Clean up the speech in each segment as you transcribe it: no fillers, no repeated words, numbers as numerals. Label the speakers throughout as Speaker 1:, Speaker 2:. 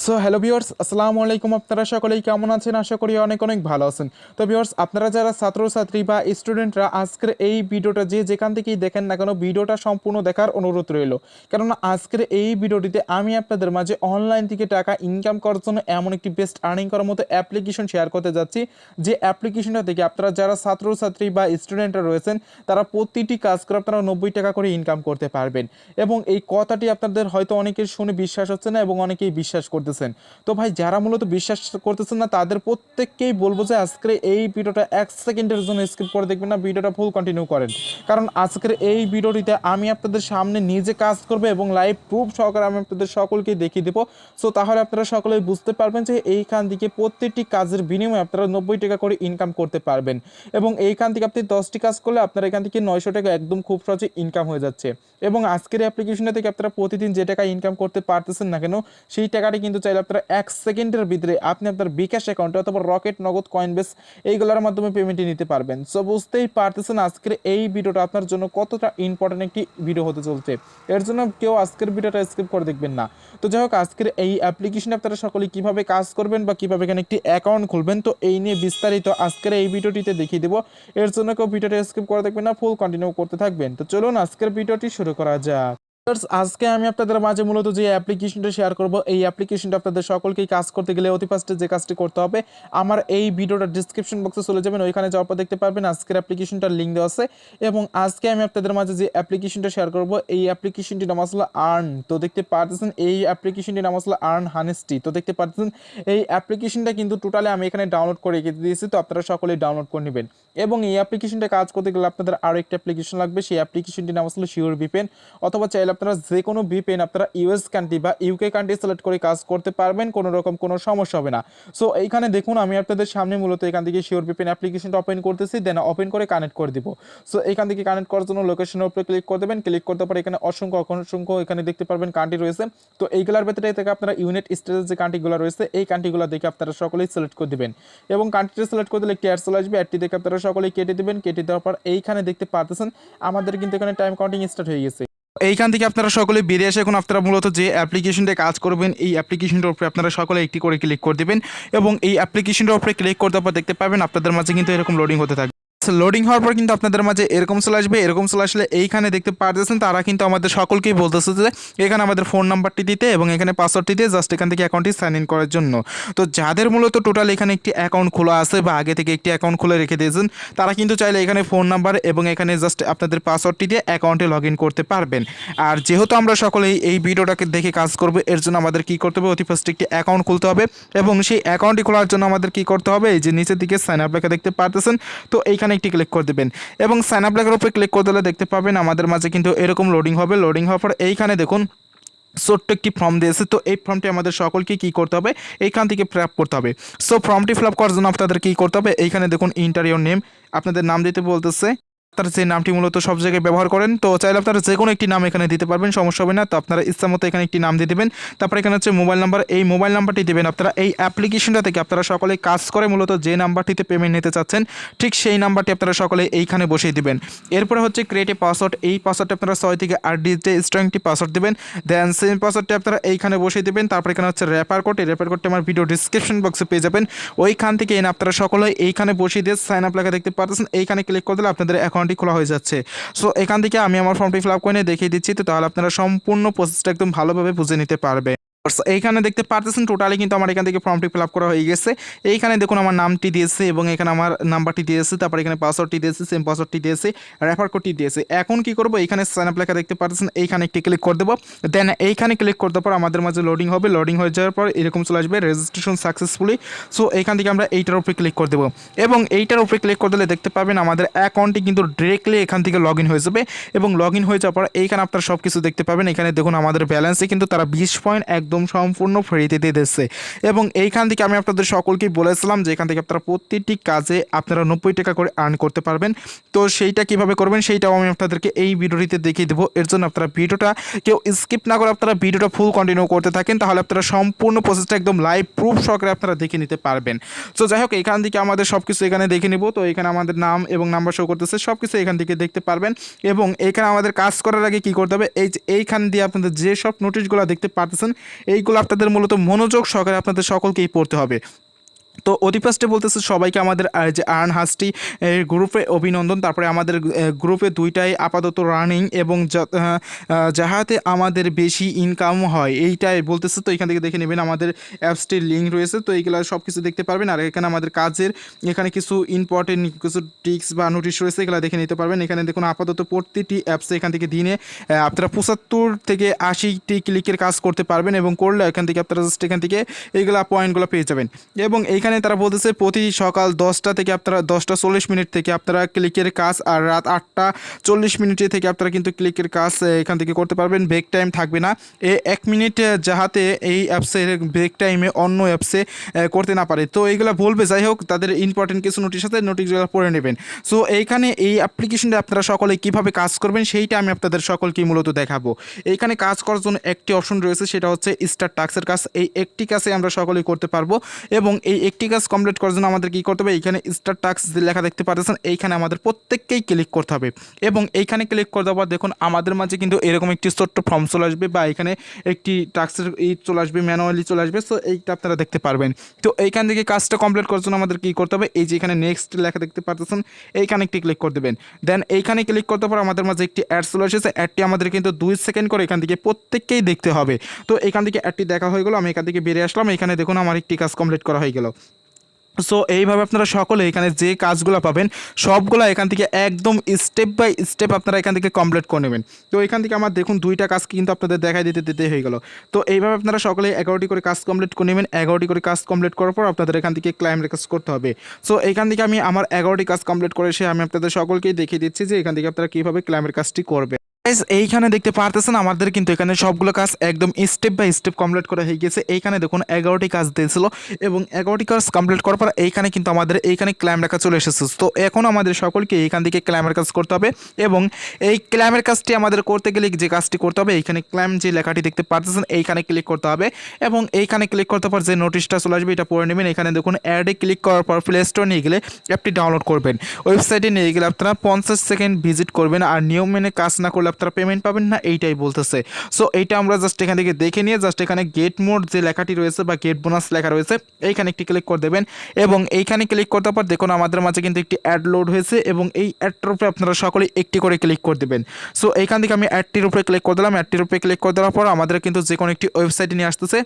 Speaker 1: So hello viewers, আসসালামু আলাইকুম। আপনারা সকলেই কেমন আছেন? আশা করি অনেক অনেক ভালো আছেন। তো ভিউয়ার্স, আপনারা যারা ছাত্রছাত্রী বা স্টুডেন্টরা আজকের এই ভিডিওটা যে যেখান থেকেই দেখেন না কেন, ভিডিওটা সম্পূর্ণ দেখার অনুরোধ রইল। কেননা আজকের এই ভিডিওটিতে আমি আপনাদের মাঝে অনলাইন থেকে টাকা ইনকাম করার জন্য এমন একটি বেস্ট আর্নিং করার মতো অ্যাপ্লিকেশন শেয়ার করতে যাচ্ছি, যে অ্যাপ্লিকেশনটা থেকে আপনারা যারা ছাত্রছাত্রী বা স্টুডেন্টরা রয়েছেন তারা প্রতিটি কাজ করে আপনারা 90 টাকা করে ইনকাম করতে পারবেন। এবং এই কথাটি আপনাদের হয়তো অনেকের শুনে বিশ্বাস হচ্ছে না এবং অনেকেই বিশ্বাস করতেছেন। তো ভাই, যারা মূলত বিশ্বাস করতেছেন না তাদের প্রত্যেককেই বলবো যে আজকের এই ভিডিওটা 1 সেকেন্ডের জন্য স্কিপ করে দেখবেন না, ভিডিওটা ফুল কন্টিনিউ করেন। কারণ আজকের এই ভিডিওটিতে আমি আপনাদের সামনে নিজে কাজ করবো এবং লাইভ প্রুফ সহকারে আমি আপনাদের সকলকে দেখিয়ে দেবো। সো তাহলে আপনারা সকলেই বুঝতে পারবেন যে এইখান থেকে প্রত্যেকটি কাজের বিনিময়ে আপনারা 90 টাকা করে ইনকাম করতে পারবেন। এবং এইখান থেকে আপনি 10টি কাজ করলে আপনার এখান থেকে 900 টাকা একদম খুব সহজে ইনকাম হয়ে যাচ্ছে। এবং আজকের অ্যাপ্লিকেশনটা থেকে আপনারা প্রতিদিন যে টাকা ইনকাম করতে পারতেছেন না কেন, সেই টাকাটি কিন্তু চাইলে আপনারা 1 সেকেন্ডের ভিতরে আপনি আপনার বিকাশ অ্যাকাউন্টে অথবা রকেট, নগদ, কয়েনবেস এইগুলোর মাধ্যমে পেমেন্টটি নিতে পারবেন। সো বুঝতেই পারতেছেন আজকের এই ভিডিওটা আপনার জন্য কতটা ইম্পর্টেন্ট একটি ভিডিও হতে চলছে। এর জন্য কেউ আজকের ভিডিওটা স্কিপ করে দেখবেন না। তো যাই হোক, আজকের এই অ্যাপ্লিকেশনে আপনারা সকলে কিভাবে কাজ করবেন বা কিভাবে এখানে একটি অ্যাকাউন্ট খুলবেন, তো এই নিয়ে বিস্তারিত আজকের এই ভিডিওটিতে দেখিয়ে দেবো। এর জন্য কেউ ভিডিওটা স্কিপ করে দেখবেন না, ফুল কন্টিনিউ করতে থাকবেন। তো চলুন আজকের ভিডিওটি শুরু করা যাক। আজকে আমি আপনাদের মাঝে মূলত যে অ্যাপ্লিকেশনটা শেয়ার করব, এই অ্যাপ্লিকেশনটা আপনাদের সকলকেই কাজ করতে গেলে অতি ফার্স্টে যে কাজটি করতে হবে, আমার এই ভিডিওটার ডিসক্রিপশন বক্সে চলে যাবেন, ওইখানে যাওয়ার পর দেখতে পারবেন আজকের অ্যাপ্লিকেশনটার লিঙ্ক দেওয়া আছে। এবং আজকে আমি আপনাদের মাঝে যে অ্যাপ্লিকেশনটা শেয়ার করব, এই অ্যাপ্লিকেশনটির নাম আসলে আর্ন। তো দেখতে পাচ্ছেন এই অ্যাপ্লিকেশনটির নাম আসলে আর্ন হানেস্টি। তো দেখতে পাচ্ছেন এই অ্যাপ্লিকেশনটা কিন্তু টোটালি আমি এখানে ডাউনলোড করে রেখে দিয়েছি, তো আপনারা সকলেই ডাউনলোড করে নেবেন। এবং এই অ্যাপ্লিকেশনটা কাজ করতে গেলে আপনাদের আরও একটা অ্যাপ্লিকেশন লাগবে, সেই অ্যাপ্লিকেশনটির নাম আসলে শিওর ভিপিএন। অথবা চাইলে আপনারা যে কোনো ভিপিএন আপনারা ইউএস কান্ট্রি বা ইউকে কান্ট্রি সিলেক্ট করে কাজ করতে পারবেন, কোনো রকম কোনো সমস্যা হবে না। সো এইখানে দেখুন আমি আপনাদের সামনে মূলত এখান থেকে শিওর ভিপিএন অ্যাপ্লিকেশনটা ওপেন করতেছি, দেন ওপেন করে কানেক্ট করে দিব। সো এখান থেকে কানেক্ট করার জন্য লোকেশনের উপরে ক্লিক করে দেবেন। ক্লিক করতে পারে এখানে অসংখ্য অসংখ্য এখানে দেখতে পারবেন কান্ট্রি রয়েছে। তো এইগুলোর ভেতরে থেকে আপনারা ইউনাইটেড স্টেটের যে কান্ট্রিগুলো রয়েছে এই কান্ট্রিগুলো দেখে আপনারা সকলেই সিলেক্ট করে দেবেন। এবং কান্ট্রিটা সিলেক্ট করে দিলে একটি অ্যাড চলে আসবে, অ্যাডটি দেখে আপনারা সকলেই কেটে দেবেন। কেটে দেওয়ার পর এইখানে দেখতে পারতেছেন আমাদের কিন্তু এখানে টাইম কাউন্টিং স্টার্ট হয়ে গেছে। এইখান থেকে আপনারা সকলে বেরিয়ে আসে এখন আপনারা মূলত যে অ্যাপ্লিকেশনটা কাজ করবেন, এই অ্যাপ্লিকেশনটার উপরে আপনারা সকলে একটি করে ক্লিক করে দেবেন। এবং এই অ্যাপ্লিকেশনটার উপরে ক্লিক করতে পর দেখতে পাবেন আপনাদের মাঝে কিন্তু এরকম লোডিং হতে থাকবে। লোডিং হওয়ার পর কিন্তু আপনাদের মাঝে এরকম চলে আসবে। এরকম চলে আসলে এইখানে দেখতে পারতেছেন তারা কিন্তু আমাদের সকলকেই বলতেছে যে এখানে আমাদের ফোন নাম্বারটি দিতে এবং এখানে পাসওয়ার্ডটি দিয়ে জাস্ট এখান থেকে অ্যাকাউন্টটি সাইন ইন করার জন্য। তো যাদের মূলত টোটাল এখানে একটি অ্যাকাউন্ট খোলা আছে বা আগে থেকে একটি অ্যাকাউন্ট খুলে রেখে দিয়েছেন, তারা কিন্তু চাইলে এখানে ফোন নাম্বার এবং এখানে জাস্ট আপনাদের পাসওয়ার্ডটি দিয়ে অ্যাকাউন্টে লগ ইন করতে পারবেন। আর যেহেতু আমরা সকলেই এই ভিডিওটাকে দেখে কাজ করবো, এর জন্য আমাদের কি করতে হবে, অতি ফার্স্টে একটি অ্যাকাউন্ট খুলতে হবে। এবং সেই অ্যাকাউন্টটি খোলার জন্য আমাদের কি করতে হবে, এই যে নিচের দিকে সাইন আপ লেখা দেখতে পারতেছেন, তো এইখানে একটি ক্লিক করে দেবেন। এবং সাইন আপ লেখার উপরে ক্লিক করে দিলে দেখতে পাবেন আমাদের মাঝে কিন্তু এরকম লোডিং হবে। লোডিং হওয়ার পর এইখানে দেখুন ছোট্ট একটি ফর্ম দিয়েছে, তো এই ফর্মটি আমাদের সকলকে কী করতে হবে, এইখান থেকে ফিল আপ করতে হবে। সো ফর্মটি ফিল আপ করার জন্য আপনাদের কী করতে হবে, এইখানে দেখুন ইন্টার ইওর নেম, আপনাদের নাম দিতে বলতেছে। আপনারা যে নামটি মূলত সব জায়গায় ব্যবহার করেন, তো চাইলে আপনারা যে কোনো একটি নাম এখানে দিতে পারবেন, সমস্যা হবে না। তো আপনারা ইচ্ছা মতো এখানে একটি নাম দিয়ে দেবেন। তারপরে এখানে হচ্ছে মোবাইল নাম্বার, এই মোবাইল নাম্বারটি দেবেন আপনারা এই অ্যাপ্লিকেশনটা থেকে আপনারা সকলে কাজ করে মূলত যে নাম্বারটিতে পেমেন্ট নিতে চাচ্ছেন ঠিক সেই নাম্বারটি আপনারা সকলে এইখানে বসিয়ে দিবেন। এরপরে হচ্ছে ক্রিয়েট এ পাসওয়ার্ড, এই পাসওয়ার্ডটি আপনারা 6 থেকে 8 ডিজিটে স্ট্রং একটি পাসওয়ার্ড দেবেন। দেন সেম পাসওয়ার্ডটি আপনারা এইখানে বসিয়ে দেবেন। তারপরে এখানে হচ্ছে রেফার কোড, এই রেফার কোডটি আমার ভিডিও ডিসক্রিপশন বক্সে পেয়ে যাবেন। ওইখান থেকে এনে আপনারা সকলে এইখানে বসিয়ে দিয়ে সাইন আপ লেখা দেখতে পাচ্ছেন, এইখানে ক্লিক করে দিলে আপনাদের অ্যাকাউন্টটি খোলা হয়ে যাচ্ছে। সো এখান থেকে আমি আমার ফর্মটি ফিল আপ করে নিয়ে দেখিয়ে দিচ্ছি, তো তাহলে আপনারা সম্পূর্ণ প্রসেসটা একদম ভালোভাবে বুঝে নিতে পারবে। এইখানে দেখতে পারতেছেন টোটালি কিন্তু আমার এখান থেকে ফর্মটি ফিল আপ করা হয়ে গেছে। এইখানে দেখুন আমার নামটি দিয়েছে এবং এখানে আমার নাম্বারটি দিয়েছে, তারপর এখানে পাসওয়ার্ডটি দিয়েছে, সেম পাসওয়ার্ডটি দিয়েছে, রেফার কোডটি দিয়েছে। এখন কি করব, এইখানে সাইন আপ লেখা দেখতে পাচ্ছেন, এইখানে একটি ক্লিক করে দেবো। দেন এইখানে ক্লিক করতে পর আমাদের মাঝে লোডিং হবে। লোডিং হয়ে যাওয়ার পর এরকম চলে আসবে রেজিস্ট্রেশন সাকসেসফুলি। সো এইখান থেকে আমরা এইটার উপরে ক্লিক করে দেবো। এবং এইটার উপরে ক্লিক করে দিলে দেখতে পাবেন আমাদের অ্যাকাউন্টটি কিন্তু ডিরেক্টলি এখান থেকে লগ ইন হয়ে যাবে। এবং লগ ইন হয়ে যাওয়ার পর এইখানে আপনারা সব কিছু দেখতে পাবেন। এখানে দেখুন আমাদের ব্যালেন্সে কিন্তু তারা 20 পয়েন্ট একদম সম্পূর্ণ ফ্রিতে দিয়ে দিচ্ছে। এবং এইখান থেকে আমি আপনাদের সকলকেই বলেছিলাম যে এখান থেকে আপনারা প্রতিটি কাজে আপনারা 90 টাকা করে আর্ন করতে পারবেন। তো সেইটা কিভাবে করবেন সেইটাও আমি আপনাদেরকে এই ভিডিওটিতে দেখিয়ে দেবো। এর জন্য আপনারা ভিডিওটা কেউ স্কিপ না করে আপনারা ভিডিওটা ফুল কন্টিনিউ করতে থাকেন, তাহলে আপনারা সম্পূর্ণ প্রসেসটা একদম লাইভ প্রুফ সহকারে আপনারা দেখে নিতে পারবেন। তো যাই হোক, এখান থেকে আমাদের সব কিছু এখানে দেখে নিব। তো এখানে আমাদের নাম এবং নাম্বার শো করতেছে, সব কিছু এখান থেকে দেখতে পারবেন। এবং এখানে আমাদের কাজ করার আগে কী করতে হবে, এইখান দিয়ে আপনাদের যে সব নোটিশগুলো দেখতে পারতেছেন এইগুলো আপনাদের মূলত মনোযোগ সহকারে আপনাদের সকলকেই পড়তে হবে। তো অতি ফার্স্টে বলতেছে সবাইকে আমাদের যে আর্ন হাসটি গ্রুপে অভিনন্দন। তারপরে আমাদের গ্রুপে দুইটাই আপাতত রানিং এবং যাহাতে আমাদের বেশি ইনকাম হয় এইটাই বলতেছে। তো এখান থেকে দেখে নেবেন আমাদের অ্যাপসটির লিঙ্ক রয়েছে, তো এইগুলো সব কিছু দেখতে পারবেন। আর এখানে আমাদের কাজের এখানে কিছু ইম্পর্টেন্ট কিছু টিক্স বা নোটিশ রয়েছে, এগুলো দেখে নিতে পারবেন। এখানে দেখুন আপাতত প্রতিটি অ্যাপসে এখান থেকে দিনে আপনারা 75 থেকে 80টি ক্লিকের কাজ করতে পারবেন এবং করলে এখান থেকে আপনারা জাস্ট এখান থেকে এইগুলো পয়েন্টগুলো পেয়ে যাবেন। এবং এইখানে তারা বলতেছে প্রতি সকাল 10টা থেকে আপনারা 10টা 40 মিনিট থেকে আপনারা ক্লিকের কাজ, আর রাত 8টা 40 মিনিটে থেকে আপনারা কিন্তু ক্লিকের কাজ এখান থেকে করতে পারবেন। ব্রেক টাইম থাকবে না, 1 মিনিট যাহাতে এই অ্যাপসের ব্রেক টাইমে অন্য অ্যাপসে করতে না পারে। তো এইগুলো বলবে, যাই হোক তাদের ইম্পর্টেন্ট কিছু নোটিশ আছে, নোটিশগুলো পড়ে নেবেন। সো এইখানে এই অ্যাপ্লিকেশনটা আপনারা সকলে কীভাবে কাজ করবেন সেইটা আমি আপনাদের সকলকে মূলত দেখাবো। এইখানে কাজ করার জন্য একটি অপশন রয়েছে, সেটা হচ্ছে স্টার্ট টাস্কের কাজ। এই একটি কাজে আমরা সকলেই করতে পারবো এবং এই একটি কাজ কমপ্লিট করার জন্য আমাদের কী করতে হবে, এইখানে স্টার্ট টাস্ক যে লেখা দেখতে পাচ্ছেন এইখানে আমাদের প্রত্যেককেই ক্লিক করতে হবে। এবং এইখানে ক্লিক করে দেওয়ার পর দেখুন আমাদের মাঝে কিন্তু এরকম একটি ছোট্ট ফর্ম চলে আসবে বা এখানে একটি টাস্কের চলে আসবে, ম্যানুয়ালি চলে আসবে। সো এইটা আপনারা দেখতে পারবেন। তো এইখান থেকে কাজটা কমপ্লিট করার জন্য আমাদের কী করতে হবে, এই যে এখানে নেক্সট লেখা দেখতে পাচ্ছেন এইখানে একটি ক্লিক করে দেবেন। দেন এইখানে ক্লিক করতে পর আমাদের মাঝে একটি অ্যাড চলে এসেছে। অ্যাডটি আমাদের কিন্তু 2 সেকেন্ড করে এখান থেকে প্রত্যেককেই দেখতে হবে। তো এখান থেকে অ্যাডটি দেখা হয়ে গেলো, আমি এখান থেকে বেরিয়ে আসলাম। এখানে দেখুন আমার একটি কাজ কমপ্লিট করা হয়ে গেল। সো এইভাবে আপনারা সকলে এখানে যে কাজগুলো পাবেন সবগুলো এখান থেকে একদম স্টেপ বাই স্টেপ আপনারা এখান থেকে কমপ্লিট করে নেবেন। তো এখান থেকে আমার দেখুন 2টা কাজ কিন্তু আপনাদের দেখাই দিতে হয়ে গেল। তো এইভাবে আপনারা সকলে 11টি করে কাজ কমপ্লিট করে নেবেন। 11টি করে কাজ কমপ্লিট করার পর আপনাদের এখান থেকে ক্লাইম রিকোয়েস্ট করতে হবে। সো এইখান থেকে আমি আমার 11টি কাজ কমপ্লিট করে এসে আমি আপনাদের সকলকেই দেখিয়ে দিচ্ছি যে এখান থেকে আপনারা কীভাবে ক্লাইমের কাজটি করবেন। এইখানে দেখতে পারতেছেন আমাদের কিন্তু এখানে সবগুলো কাজ একদম স্টেপ বাই স্টেপ কমপ্লিট করা হয়ে গেছে। এইখানে দেখুন 11টি কাজ দিয়েছিল এবং 11টি কাজ কমপ্লিট করার পর এইখানে কিন্তু আমাদের এইখানে ক্লাইম লেখা চলে এসেছে। তো এখন আমাদের সকলকে এইখান থেকে ক্লাইমের কাজ করতে হবে এবং এই ক্লাইমের কাজটি আমাদের করতে গেলে যে কাজটি করতে হবে, এইখানে ক্লাইম যে লেখাটি দেখতে পারতেছেন এইখানে ক্লিক করতে হবে এবং এইখানে ক্লিক করতে পর যে নোটিশটা চলে আসবে এটা পড়ে নেবেন। এখানে দেখুন অ্যাডে ক্লিক করার পর প্লে স্টোর নিয়ে গেলে অ্যাপটি ডাউনলোড করবেন। ওয়েবসাইটে নিয়ে গেলে আপনারা 50 সেকেন্ড ভিজিট করবেন, আর নিয়ম মেনে কাজ না করলে আপনারা পেমেন্ট পাবেন না, এইটাই বলতেছে। সো এইটা আমরা জাস্ট এখান থেকে দেখে নিয়ে জাস্ট এখানে গেট মোড যে লেখাটি রয়েছে বা গেট বোনাস লেখা রয়েছে এইখানে একটি ক্লিক করে দেবেন এবং এইখানে ক্লিক করতে পর দেখুন আমাদের মাঝে কিন্তু একটি অ্যাড লোড হয়েছে এবং এই অ্যাডটার উপরে আপনারা সকলেই একটি করে ক্লিক করে দেবেন। সো এইখান থেকে আমি অ্যাডটির উপরে ক্লিক করে দিলাম। অ্যাডটির উপরে ক্লিক করে দেওয়ার পর আমাদের কিন্তু যে কোনো একটি ওয়েবসাইটে নিয়ে আসতেছে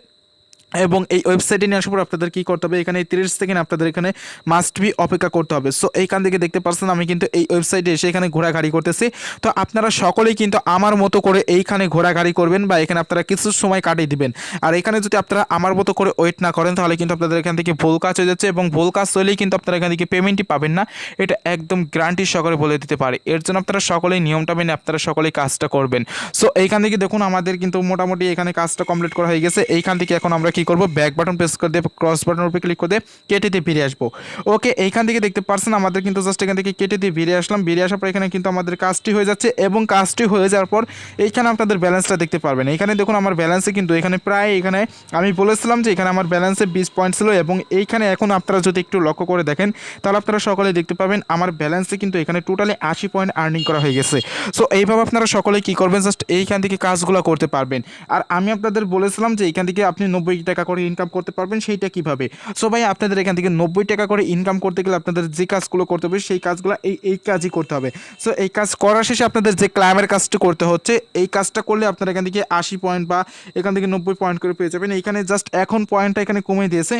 Speaker 1: এবং এই ওয়েবসাইটে নিয়ে আসার পর আপনাদের কী করতে হবে, এখানে 30 সেকেন্ড আপনাদের এখানে মাস্ট বি অপেক্ষা করতে হবে। সো এইখান থেকে দেখতে পাচ্ছেন আমি কিন্তু এই ওয়েবসাইটে এসে এখানে ঘোরাঘাড়ি করতেছি। তো আপনারা সকলেই কিন্তু আমার মতো করে এইখানে ঘোরাঘাড়ি করবেন বা এখানে আপনারা কিছু সময় কাটিয়ে দিবেন। আর এখানে যদি আপনারা আমার মতো করে ওয়েট না করেন তাহলে কিন্তু আপনাদের এখান থেকে ভুল কাজ হয়ে যাচ্ছে এবং ভুল কাজ হলেই কিন্তু আপনারা এখান থেকে পেমেন্টই পাবেন না, এটা একদম গ্যারান্টি সহকারে বলে দিতে পারে। এর জন্য আপনারা সকলেই নিয়মটা মেনে আপনারা সকলেই কাজটা করবেন। সো এইখান থেকে দেখুন আমাদের কিন্তু মোটামুটি এখানে কাজটা কমপ্লিট করা হয়ে গেছে। এইখান থেকে এখন আমরা কি করব, ব্যাক বাটন প্রেস করে দিয়ে ক্রস বাটনের উপরে ক্লিক করে দিয়ে কেটে দিয়ে ফিরে আসবো। ওকে, এইখান থেকে দেখতে পাচ্ছেন আমাদের কিন্তু জাস্ট এখান থেকে কেটে দিয়ে ফিরে আসলাম। ফিরে আসার পর এখানে কিন্তু আমাদের কাজটি হয়ে যাচ্ছে এবং কাজটি হয়ে যাওয়ার পর এইখানে আপনাদের ব্যালেন্সটা দেখতে পারবেন। এখানে দেখুন আমার ব্যালেন্সে কিন্তু এখানে প্রায় এখানে আমি বলেছিলাম যে এখানে আমার ব্যালেন্সে 20 পয়েন্ট ছিল এবং এইখানে এখন আপনারা যদি একটু লক্ষ্য করে দেখেন তাহলে আপনারা সকলে দেখতে পাবেন আমার ব্যালেন্সে কিন্তু এখানে টোটালি 80 পয়েন্ট আর্নিং করা হয়ে গেছে। সো এইভাবে আপনারা সকলে কি করবেন, জাস্ট এইখান থেকে কাজগুলো করতে পারবেন। আর আমি আপনাদের বলেছিলাম যে এইখান থেকে আপনি 90 টাকা করে ইনকাম করতে পারবেন, সেইটা কিভাবে। সো ভাই আপনাদের এখান থেকে 90 টাকা করে ইনকাম করতে গেলে আপনাদের যে কাজগুলো করতে হবে সেই কাজগুলো এই কাজই করতে হবে। সো এই কাজ করার শেষে আপনাদের যে ক্লাইমের কাজটি করতে হচ্ছে এই কাজটা করলে আপনারা এখান থেকে 80 পয়েন্ট বা এখান থেকে 90 পয়েন্ট করে পেয়ে যাবেন। এইখানে জাস্ট এখন পয়েন্টটা এখানে কমে দিয়েছে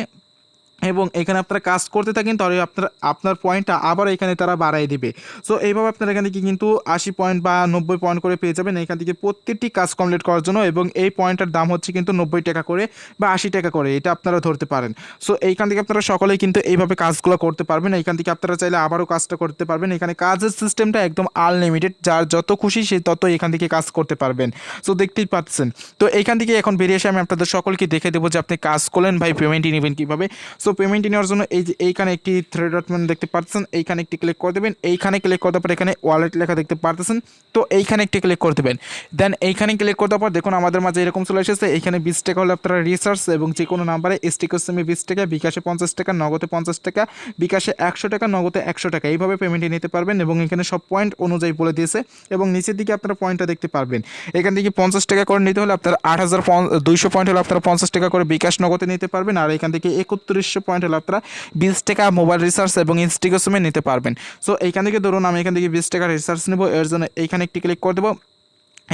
Speaker 1: এবং এখানে আপনারা কাজ করতে থাকেন তাহলে আপনার পয়েন্টটা আবার এখানে তারা বাড়াই দিবে। সো এইভাবে আপনারা এখান থেকে কিন্তু 80 পয়েন্ট বা 90 পয়েন্ট করে পেয়ে যাবেন এখান থেকে প্রত্যেকটি কাজ কমপ্লিট করার জন্য। এবং এই পয়েন্টের দাম হচ্ছে কিন্তু 90 টাকা করে বা 80 টাকা করে, এটা আপনারা ধরতে পারেন। সো এইখান থেকে আপনারা সকলেই কিন্তু এইভাবে কাজগুলো করতে পারবেন। এইখান থেকে আপনারা চাইলে আবারও কাজটা করতে পারবেন। এখানে কাজের সিস্টেমটা একদম আনলিমিটেড, যার যত খুশি সে তত এখান থেকে কাজ করতে পারবেন। সো দেখতেই পাচ্ছেন। তো এইখান থেকে এখন বেরিয়ে এসে আমি আপনাদের সকলকে দেখে দেবো যে আপনি কাজ করলেন ভাই পেমেন্টই নেবেন কীভাবে। সো সো পেমেন্টটি নেওয়ার জন্য এই যে এইখানে একটি থ্রি ডট মানে দেখতে পাচ্ছেন, এইখানে একটি ক্লিক করে দেবেন। এইখানে ক্লিক করার পর এখানে ওয়ালেট লেখা দেখতে পাচ্ছেন, তো এইখানে একটি ক্লিক করে দেবেন। দেন এইখানে ক্লিক করার পর দেখুন আমাদের মাঝে এরকম চলে এসেছে। এইখানে 20 টাকা হলে আপনারা রিচার্জ এবং যে কোনো নাম্বারে স্টিকার সিমে 20 টাকা, বিকাশে 50 টাকা, নগদে 50 টাকা, বিকাশে 100 টাকা, নগদে 100 টাকা, এইভাবে পেমেন্টটি নিতে পারবেন। এবং এখানে সব পয়েন্ট অনুযায়ী বলে দিয়েছে এবং নিচের দিকে আপনারা পয়েন্টটা দেখতে পারবেন। এখান থেকে 50 টাকা করে নিতে হলে আপনারা 8200 পয়েন্ট হলে আপনারা 50 টাকা করে বিকাশ নগদে নিতে পারবেন। আর এখান থেকে 3100 পয়েন্ট হলে আপনারা 20 টাকা মোবাইল রিচার্জ এবং স্টিকার সিমে নিতে পারবেন। সো এইখান থেকে ধরুন আমি এখান থেকে 20 টাকা রিচার্জ নেব, এর জন্য এইখানে একটি ক্লিক করে দেবো।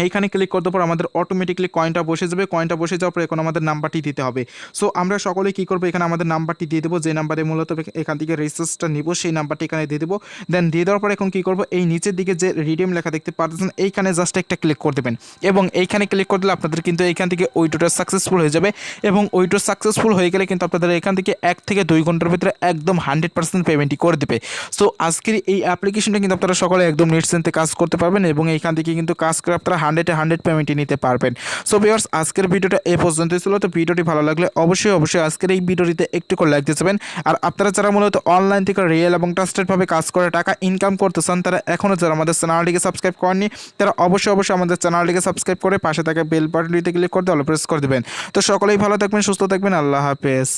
Speaker 1: এইখানে ক্লিক করার পর আমাদের অটোমেটিকলি কয়েনটা বসে যাবে। কয়েনটা বসে যাওয়ার পর এখন আমাদের নাম্বারটি দিতে হবে। সো আমরা সকলে কী করবো, এখানে আমাদের নাম্বারটি দিয়ে দেবো, যে নাম্বারে মূলত এখান থেকে রিচার্জটা নিব সেই নাম্বারটি এখানে দিয়ে দেবো। দেন দিয়ে দেওয়ার পর এখন কী করবো, এই নিচের দিকে যে রিডিম লেখা দেখতে পাচ্ছেন এইখানে জাস্ট একটা ক্লিক করে দেবেন। এবং এইখানে ক্লিক করে দিলে আপনাদের কিন্তু এইখান থেকে উইথড্রটা সাকসেসফুল হয়ে যাবে। এবং উইথড্র সাকসেসফুল হয়ে গেলে কিন্তু আপনাদের এখান থেকে 1 থেকে 2 ঘন্টার ভিতরে একদম 100% পেমেন্টই করে দেবে। সো আজকের এই অ্যাপ্লিকেশনটা কিন্তু আপনারা সকলে একদম নিশ্চিন্তে কাজ করতে পারবেন এবং এইখান থেকে কিন্তু কাজ করে আপনারা 100 পেমেন্ট নিতে পারবেন। সো ভিউয়ার্স আজকের ভিডিওটা এই পর্যন্তই ছিল। তো ভিডিওটি ভালো লাগলে অবশ্যই আজকের এই ভিডিওটিতে একটু করে লাইক দিয়ে যাবেন। আর আপনারা যারা মূলত অনলাইন থেকে রিয়েল এবং ট্রাস্টেড ভাবে কাজ করে টাকা ইনকাম করতে চান, তারা এখনও যারা আমাদের চ্যানেলটিকে সাবস্ক্রাইব করেননি, তারা অবশ্যই আমাদের চ্যানেলটিকে সাবস্ক্রাইব করে পাশে থাকা বেল বাটনটিতে ক্লিক করে অল প্রেস করে দেবেন। তো সকলেই ভালো থাকবেন, সুস্থ থাকবেন, আল্লাহ হাফেজ।